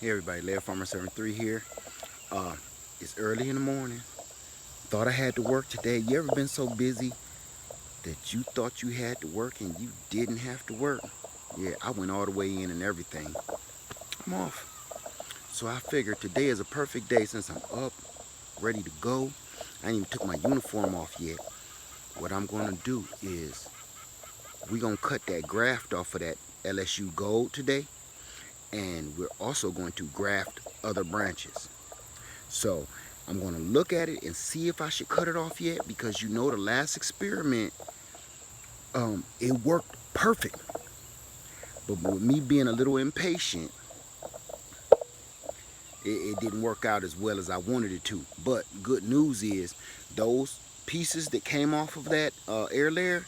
Hey everybody, Lair Farmer 73 here. It's early in the morning. Thought I had to work today. You ever been so busy that you thought you had to work and you didn't have to work? Yeah, I went all the way in and everything. I'm off. So I figured today is a perfect day since I'm up, ready to go. I ain't even took my uniform off yet. What I'm gonna do is we're gonna cut that graft off of that LSU Gold today, and we're also going to graft other branches. So I'm going to look at it and see if I should cut it off yet, because you know the last experiment, it worked perfect. But with me being a little impatient, it didn't work out as well as I wanted it to. But good news is those pieces that came off of that air layer,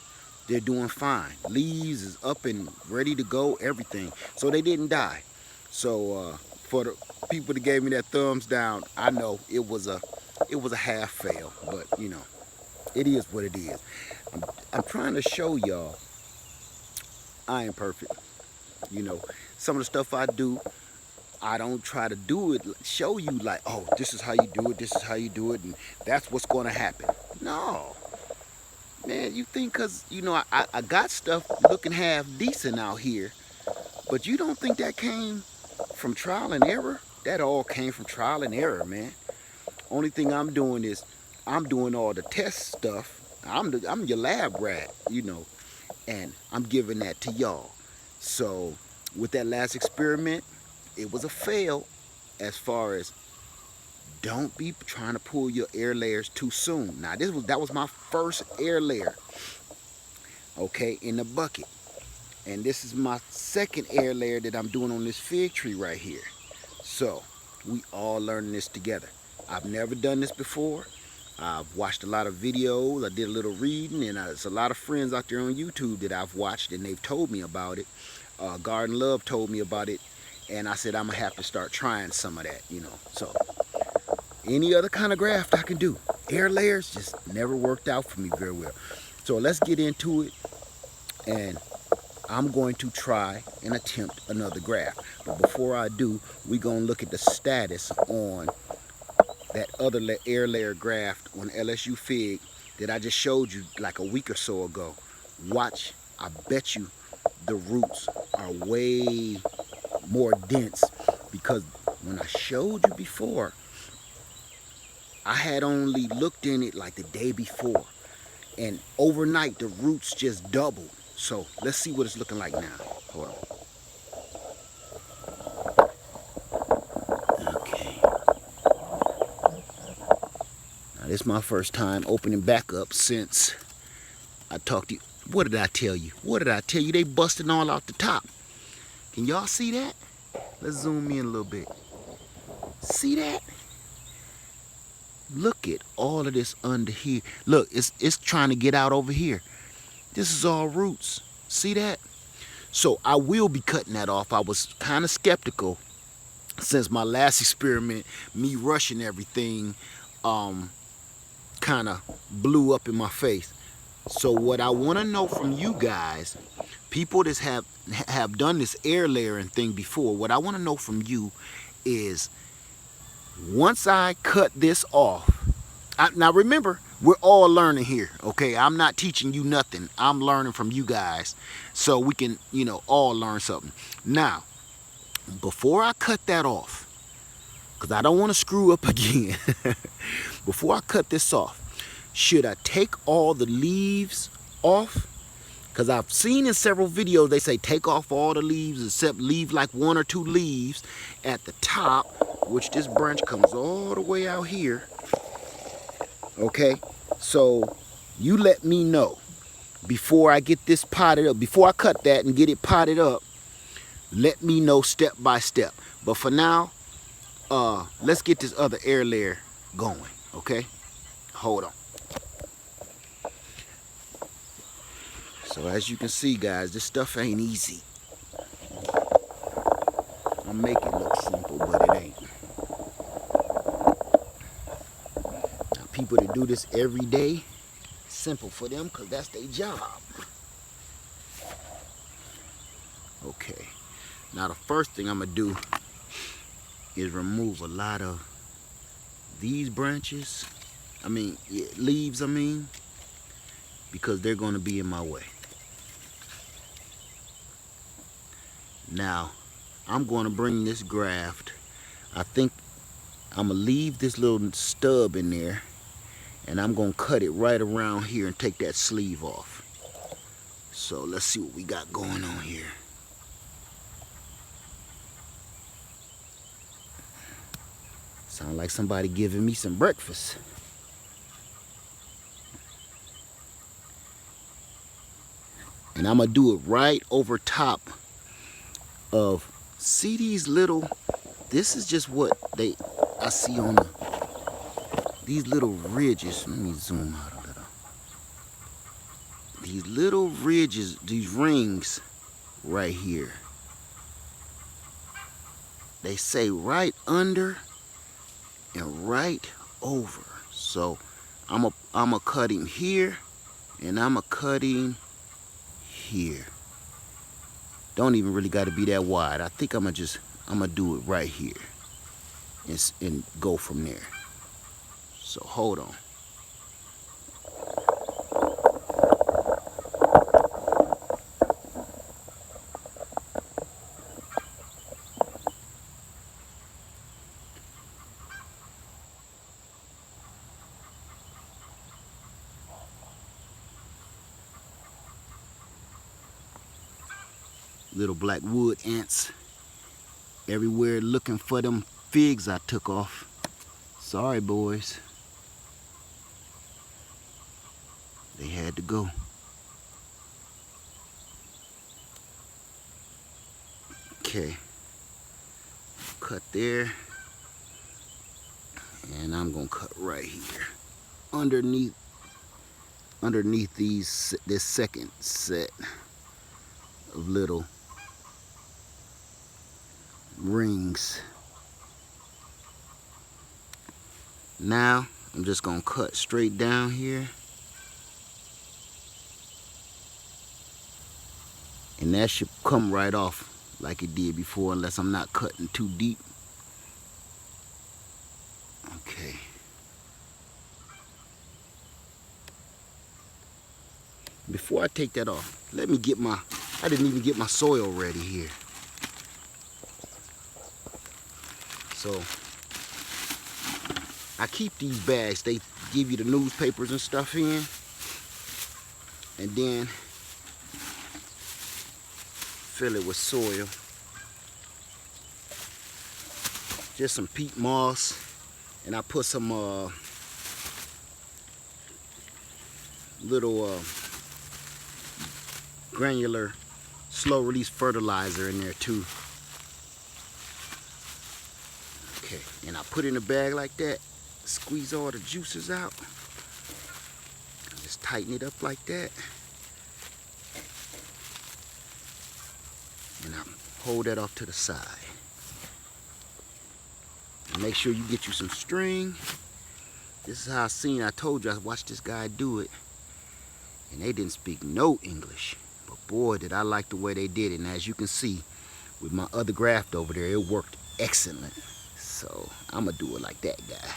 they're doing fine. Leaves is up and ready to go, everything. So they didn't die. So for the people that gave me that thumbs down, I know it was a half fail, but you know, it is what it is. I'm trying to show y'all I ain't perfect. You know, some of the stuff I do, I don't try to do it, show you like, oh, this is how you do it, this is how you do it, and that's what's going to happen. No. Man, you think because, you know, I got stuff looking half decent out here, but you don't think that came from trial and error? That all came from trial and error, man. Only thing I'm doing is I'm doing all the test stuff. I'm your lab rat, you know, and I'm giving that to y'all. So with that last experiment, it was a fail as far as don't be trying to pull your air layers too soon. Now that was my first air layer, okay, in the bucket. And this is my second air layer that I'm doing on this fig tree right here. So we all learning this together. I've never done this before. I've watched a lot of videos. I did a little reading, and there's a lot of friends out there on YouTube that I've watched, and they've told me about it. Garden Love told me about it, and I said I'm gonna have to start trying some of that, you know. So any other kind of graft I can do. Air layers just never worked out for me very well. So let's get into it, and I'm going to try and attempt another graft. But before I do, we're going to look at the status on that other air layer graft on LSU Fig that I just showed you like a week or so ago. Watch, I bet you the roots are way more dense, because when I showed you before, I had only looked in it like the day before, and overnight the roots just doubled. So let's see what it's looking like now. Hold on. Okay. Now this is my first time opening back up since I talked to you. What did I tell you? What did I tell you? They busting all out the top. Can y'all see that? Let's zoom in a little bit. See that? Look at all of this under here. Look, it's trying to get out over here. This is all roots. See that? So I will be cutting that off. I was kind of skeptical since my last experiment, me rushing everything, kind of blew up in my face. So what I want to know from you guys, people that have done this air layering thing before, what I want to know from you is, once I cut this off, now remember, we're all learning here, okay? I'm not teaching you nothing. I'm learning from you guys, so we can, you know, all learn something. Now, before I cut that off, because I don't want to screw up again, before I cut this off, should I take all the leaves off? Because I've seen in several videos, they say take off all the leaves except leave like 1 or 2 leaves at the top, which this branch comes all the way out here. Okay, so you let me know before I get this potted up, before I cut that and get it potted up. Let me know step by step. But for now, let's get this other air layer going, okay? Hold on. So as you can see, guys, this stuff ain't easy. I'll make it look simple, but it ain't. Now, people that do this every day, it's simple for them because that's their job. Okay. Now the first thing I'm gonna do is remove a lot of these branches. Leaves, because they're going to be in my way. Now, I'm going to bring this graft. I think I'm going to leave this little stub in there, and I'm going to cut it right around here and take that sleeve off. So let's see what we got going on here. Sound like somebody giving me some breakfast. And I'm going to do it right over top of, see these little, this is just what I see on these little ridges. Let me zoom out a little. These little ridges, these rings right here. They say right under and right over. So I'm a cut him here, and I'm a cut him here. Don't even really got to be that wide. I think I'm gonna do it right here and go from there. So hold on. Little black wood ants everywhere looking for them figs I took off. Sorry, boys. They had to go. Okay. Cut there. And I'm gonna cut right here. Underneath this second set of little rings. Now I'm just gonna cut straight down here, and that should come right off like it did before, unless I'm not cutting too deep. Okay. Before I take that off, let me get I didn't even get my soil ready here. So I keep these bags. They give you the newspapers and stuff in, and then fill it with soil. Just some peat moss, and I put some little granular slow release fertilizer in there too. Okay, and I put it in a bag like that, squeeze all the juices out, just tighten it up like that, and I hold that off to the side. And make sure you get you some string. This is how I told you, I watched this guy do it, and they didn't speak no English, but boy did I like the way they did it. And as you can see with my other graft over there, it worked excellent. So I'm gonna do it like that guy.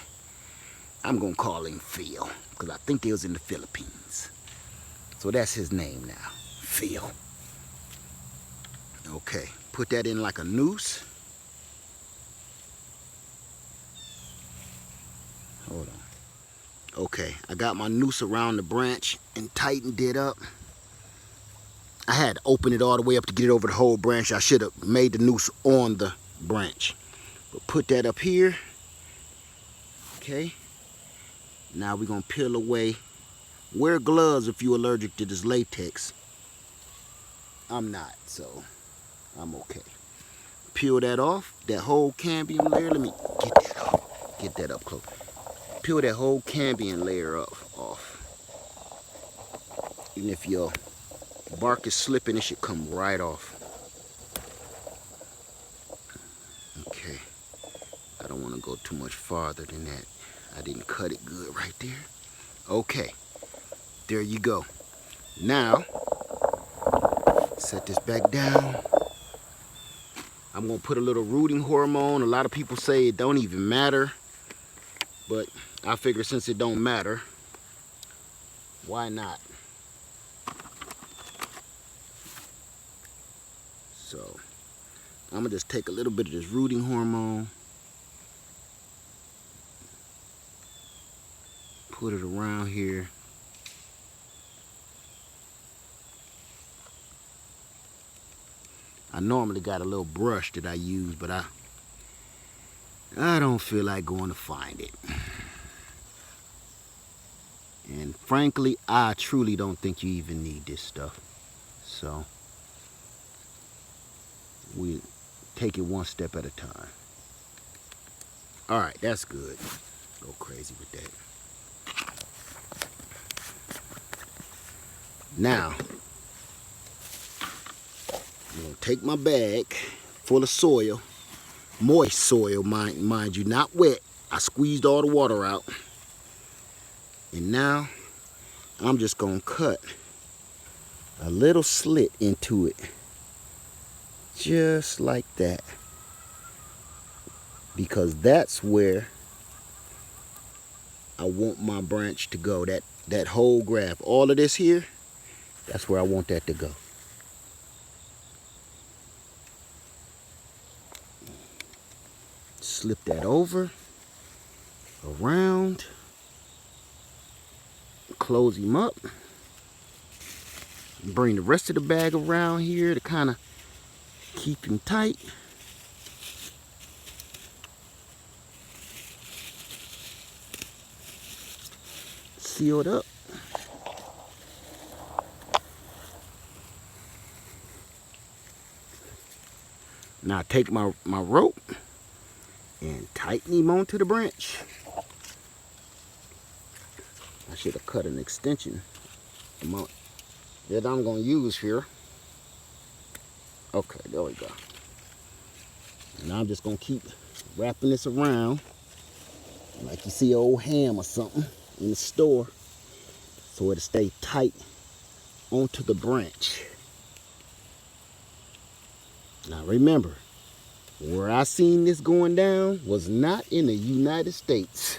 I'm gonna call him Phil, because I think they was in the Philippines. So that's his name now, Phil. Okay, put that in like a noose. Hold on. Okay, I got my noose around the branch and tightened it up. I had to open it all the way up to get it over the whole branch. I should have made the noose on the branch. But put that up here. Okay. Now we're gonna peel away. Wear gloves if you're allergic to this latex. I'm not, so I'm okay. Peel that off, that whole cambium layer. Let me get that off. Get that up close. Peel that whole cambium layer off. And if your bark is slipping, it should come right off. Okay. I don't want to go too much farther than that. I didn't cut it good right there. Okay. There you go. Now, set this back down. I'm gonna put a little rooting hormone. A lot of people say it don't even matter, but I figure since it don't matter, why not? So I'm gonna just take a little bit of this rooting hormone, put it around here. I normally got a little brush that I use, but I don't feel like going to find it. And frankly, I truly don't think you even need this stuff. So we take it one step at a time. All right, that's good. Go crazy with that. Now, I'm gonna take my bag full of soil, moist soil, mind you, not wet. I squeezed all the water out. And now, I'm just gonna cut a little slit into it. Just like that. Because that's where I want my branch to go. That whole graft, all of this here, that's where I want that to go. Slip that over, around, close him up. Bring the rest of the bag around here to kind of keep him tight. Seal it up. Now take my rope and tighten him onto the branch. I should have cut an extension amount that I'm going to use here. Okay, there we go. Now I'm just going to keep wrapping this around like you see an old ham or something in the store, so it'll stay tight onto the branch. Now remember, where I seen this going down was not in the United States,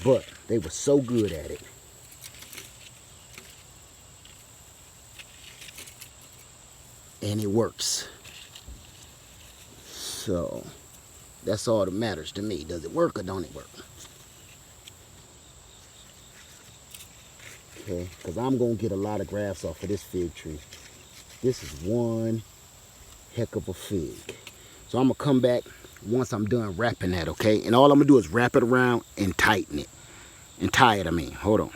but they were so good at it. And it works. So that's all that matters to me. Does it work or don't it work? Okay, because I'm going to get a lot of grafts off of this fig tree. This is one heck of a fig. So I'm going to come back once I'm done wrapping that, okay? And all I'm going to do is wrap it around and tighten it. And tie it, I mean. Hold on.